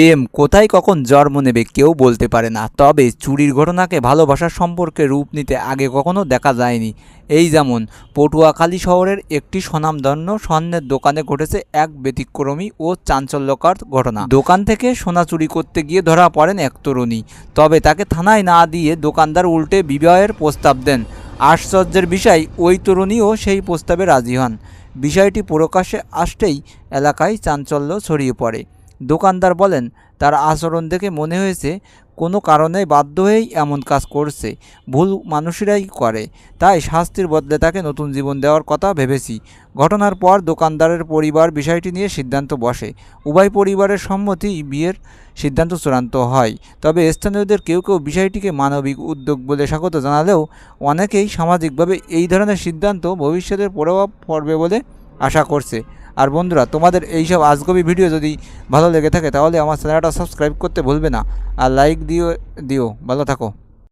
প্রেম কোথায় কখন জন্ম নেবে কেউ বলতে পারে না, তবে চুরির ঘটনাকে ভালোবাসার সম্পর্কে রূপ নিতে আগে কখনো দেখা যায়নি। এই যেমন পটুয়াখালী শহরের একটি স্বনামধন্য স্বর্ণের দোকানে ঘটেছে এক ব্যতিক্রমী ও চাঞ্চল্যকর ঘটনা। দোকান থেকে সোনা চুরি করতে গিয়ে ধরা পড়েন এক তরুণী, তবে তাকে থানায় না দিয়ে দোকানদার উল্টে বিবাহের প্রস্তাব দেন। আশ্চর্যের বিষয়, ওই তরুণীও সেই প্রস্তাবে রাজি হন। বিষয়টি প্রকাশ্যে আসতেই এলাকায় চাঞ্চল্য ছড়িয়ে পড়ে। দোকানদার বলেন, তার আচরণ দেখে মনে হয়েছে কোনো কারণে বাধ্য হয়েই এমন কাজ করছে। ভুল মানুষেরাই করে, তাই শাস্তির বদলে তাকে নতুন জীবন দেওয়ার কথা ভেবেছি। ঘটনার পর দোকানদারের পরিবার বিষয়টি নিয়ে সিদ্ধান্ত বসে। উভয় পরিবারের সম্মতি বিয়ের সিদ্ধান্ত চূড়ান্ত হয়। তবে স্থানীয়দের কেউ কেউ বিষয়টিকে মানবিক উদ্যোগ বলে স্বাগত জানালেও অনেকেই সামাজিকভাবে এই ধরনের সিদ্ধান্ত ভবিষ্যতের প্রভাব পড়বে বলে আশা করছে। আর বন্ধুরা, তোমাদের এইসব আজগবি ভিডিও যদি ভালো লেগে থাকে তাহলে আমার চ্যানেলটা সাবস্ক্রাইব করতে ভুলবে না, আর লাইক দিও। ভালো থাকো।